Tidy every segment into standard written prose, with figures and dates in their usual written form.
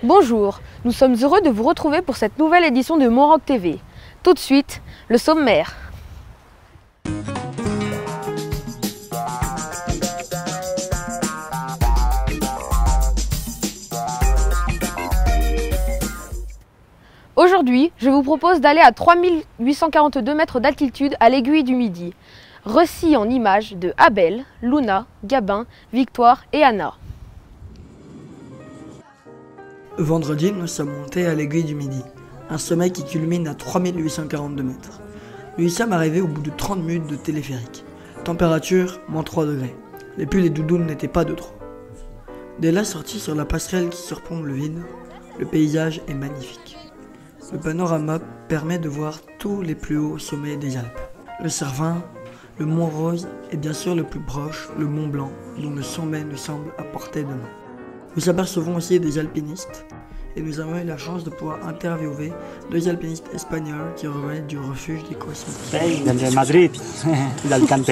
Bonjour, nous sommes heureux de vous retrouver pour cette nouvelle édition de Mon Rock TV. Tout de suite, le sommaire. Aujourd'hui, je vous propose d'aller à 3842 mètres d'altitude à l'Aiguille du Midi. Récit en images de Abel, Luna, Gabin, Victoire et Anna. Vendredi, nous sommes montés à l'Aiguille du Midi, un sommet qui culmine à 3842 mètres. Nous y sommes arrivés au bout de 30 minutes de téléphérique. Température, moins 3 degrés. Les pulls et doudounes n'étaient pas de trop. Dès la sortie sur la passerelle qui surplombe le vide, le paysage est magnifique. Le panorama permet de voir tous les plus hauts sommets des Alpes. Le Cervin, le Mont Rose et bien sûr le plus proche, le Mont Blanc, dont le sommet nous semble à portée de main. Nous apercevons aussi des alpinistes et nous avons eu la chance de pouvoir interviewer deux alpinistes espagnols qui reviennent du refuge des Cosmos. De Madrid, d'Alicante.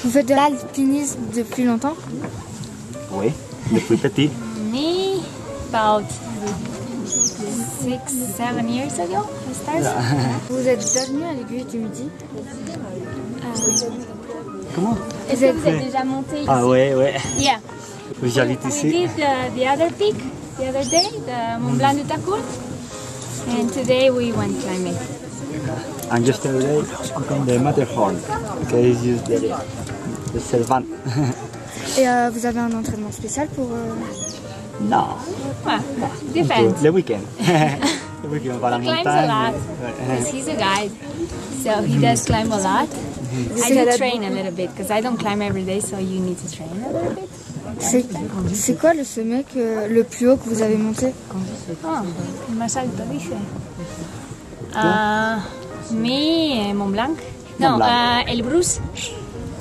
Vous faites de l'alpinisme depuis longtemps? Oui, depuis petit. Me, about 6-7 years ago, I started. Vous êtes déjà venu à l'Aiguille du Midi? Comment? Est-ce que vous êtes déjà monté ici? Ah ouais, ouais. Yeah. Vous habitez We ici? did the other peak the other day, the Mont Blanc du Tacourt. And today we went climbing. And yesterday on the Matterhorn, because it's used the Cervin. Et vous avez un entraînement spécial pour... Non, Well, depends. le week-end. Le week-end, on va à la He climbs montagne. a lot because he's a guide, so he does climb a lot. I do train a little bit because I don't climb every day, so you need to train a little bit. C'est quoi le sommet le plus haut que vous avez monté? Oh, el más alto dice. Me, Mont Blanc. No, Blanc. Elbrus,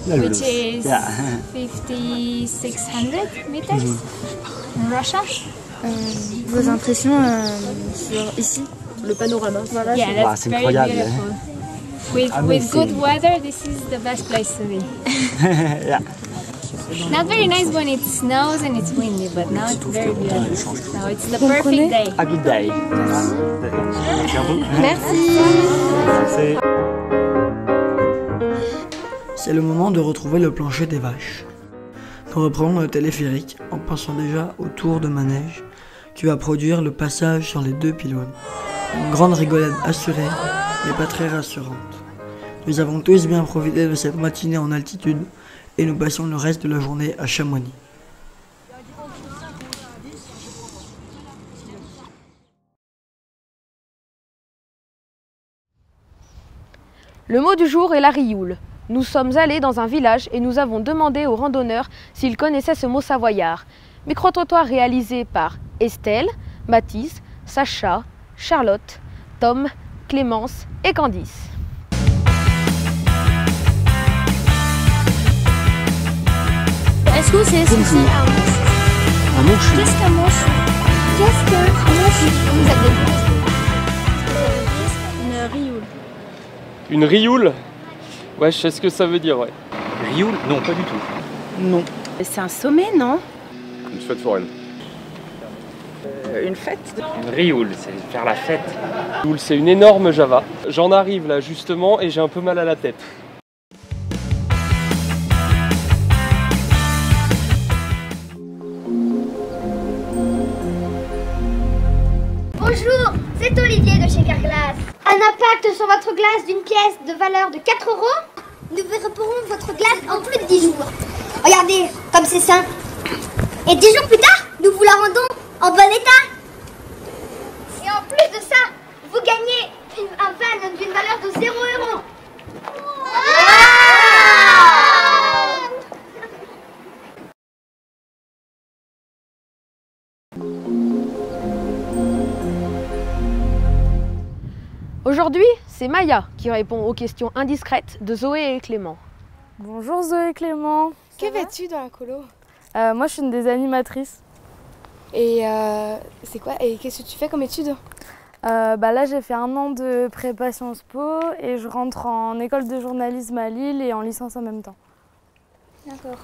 Le which blues. is Yeah. 5,600 meters in Russia. Vos impressions sur ici? Le panorama. Voilà. Yeah, Wow, that's c'est very incroyable, beautiful. With Amazing. good weather, this is the best place to be. Yeah. Not very nice when it snows and it's windy, but now it's very beautiful. So it's the perfect day. A good day. Merci à vous. Merci. C'est le moment de retrouver le plancher des vaches. Nous reprenons le téléphérique en pensant déjà au tour de manège qui va produire le passage sur les deux pylônes. Une grande rigolade assurée, mais pas très rassurante. Nous avons tous bien profité de cette matinée en altitude et nous passons le reste de la journée à Chamonix. Le mot du jour est la rioule. Nous sommes allés dans un village et nous avons demandé aux randonneurs s'ils connaissaient ce mot savoyard. Micro-trottoir réalisé par Estelle, Mathis, Sacha, Charlotte, Tom, Clémence et Candice. Est-ce que c'est ceci? Un mouche. Qu'est-ce qu'un mouche? Qu'est-ce qu'un mouche? Vous avez une rioule. Une rioule? Ouais, je sais ce que ça veut dire, ouais. Rioule? Non, pas du tout. Non. C'est un sommet, non? Une fête foraine. Une fête? Une rioule, c'est faire la fête. Rioule, c'est une énorme java. J'en arrive là justement et j'ai un peu mal à la tête. Bonjour, c'est Olivier de chez Carglass. Un impact sur votre glace d'une pièce de valeur de 4 €? Nous vous réparerons votre glace en plus de 10 jours. Regardez, comme c'est simple. Et 10 jours plus tard, nous vous la rendons en bon état. Et en plus de ça, vous gagnez un van d'une valeur de 0 €. Aujourd'hui, c'est Maya qui répond aux questions indiscrètes de Zoé et Clément. Bonjour Zoé et Clément. Que fais-tu dans la colo? Moi je suis une des animatrices. Et c'est quoi? Et qu'est-ce que tu fais comme études? Là j'ai fait 1 an de prépa Sciences Po et je rentre en école de journalisme à Lille et en licence en même temps. D'accord.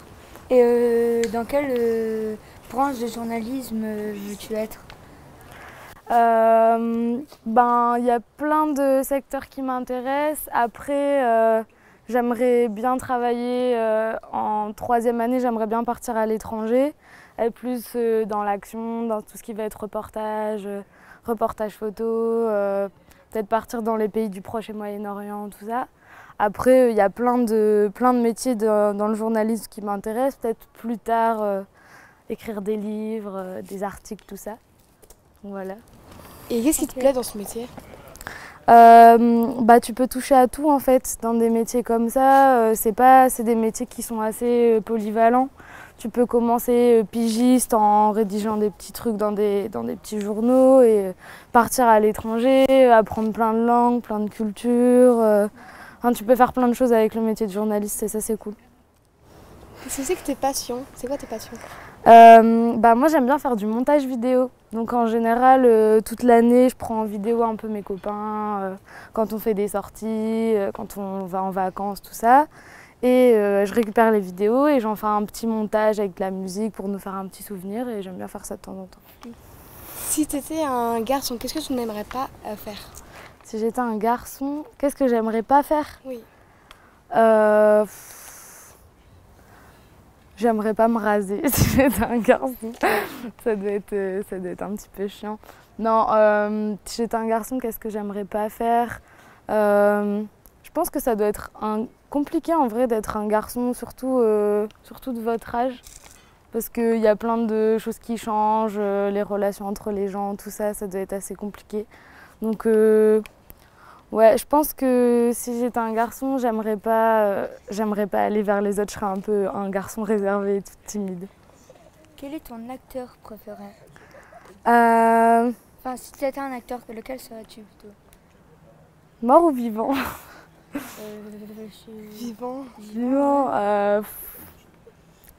Et dans quelle branche de journalisme veux-tu être? Il y a plein de secteurs qui m'intéressent. Après, j'aimerais bien travailler en 3e année, j'aimerais bien partir à l'étranger, être plus dans l'action, dans tout ce qui va être reportage, reportage photo, peut-être partir dans les pays du Proche et Moyen-Orient, tout ça. Après, il y a plein de métiers dans le journalisme qui m'intéressent, peut-être plus tard écrire des livres, des articles, tout ça. Voilà. Et qu'est-ce qui te plaît dans ce métier ? Tu peux toucher à tout en fait dans des métiers comme ça. C'est des métiers qui sont assez polyvalents. Tu peux commencer pigiste en rédigeant des petits trucs dans des petits journaux et partir à l'étranger, apprendre plein de langues, plein de cultures. Tu peux faire plein de choses avec le métier de journaliste et ça c'est cool. Qu'est-ce que c'est que tes passions ? C'est quoi tes passions ? Moi j'aime bien faire du montage vidéo. Donc en général, toute l'année, je prends en vidéo un peu mes copains, quand on fait des sorties, quand on va en vacances, tout ça. Et je récupère les vidéos et j'en fais un petit montage avec de la musique pour nous faire un petit souvenir et j'aime bien faire ça de temps en temps. Si tu étais un garçon, qu'est-ce que tu n'aimerais pas faire ? Si j'étais un garçon, qu'est-ce que j'aimerais pas faire ? Oui. J'aimerais pas me raser si j'étais un garçon. Ça doit être un petit peu chiant. Non, si j'étais un garçon, qu'est-ce que j'aimerais pas faire ? Je pense que ça doit être compliqué en vrai d'être un garçon, surtout de votre âge. Parce qu'il y a plein de choses qui changent, les relations entre les gens, tout ça, ça doit être assez compliqué. Donc ouais, je pense que si j'étais un garçon, j'aimerais pas aller vers les autres, je serais un peu un garçon réservé et tout timide. Quel est ton acteur préféré ? Enfin, si tu étais un acteur, lequel serais-tu plutôt ? Mort ou vivant ? Vivant.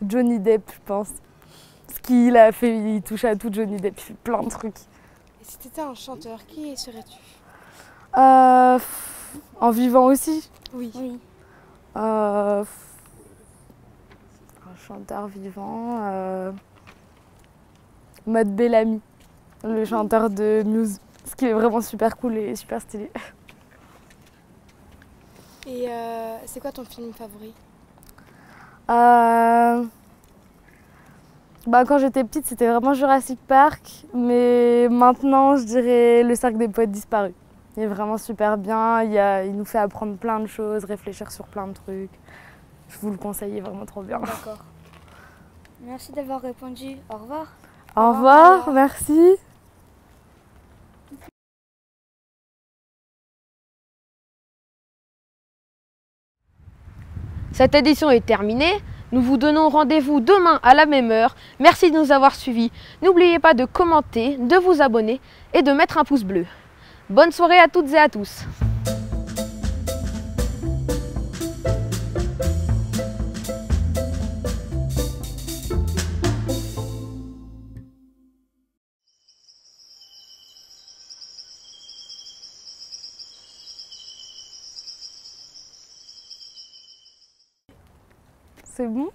Johnny Depp, je pense. Ce qu'il a fait, il touche à tout, Johnny Depp, il fait plein de trucs. Et si tu étais un chanteur, qui serais-tu ? En vivant aussi ? Oui. Un chanteur vivant. Matt Bellamy, le chanteur de Muse. Parce qu'il est vraiment super cool et super stylé. Et c'est quoi ton film favori ? Quand j'étais petite, c'était vraiment Jurassic Park. Mais maintenant, je dirais Le Cercle des Poètes Disparus. Il est vraiment super bien, il nous fait apprendre plein de choses, réfléchir sur plein de trucs. Je vous le conseille, il est vraiment trop bien. D'accord. Merci d'avoir répondu. Au revoir. Au revoir, merci. Cette édition est terminée. Nous vous donnons rendez-vous demain à la même heure. Merci de nous avoir suivis. N'oubliez pas de commenter, de vous abonner et de mettre un pouce bleu. Bonne soirée à toutes et à tous. C'est bon ?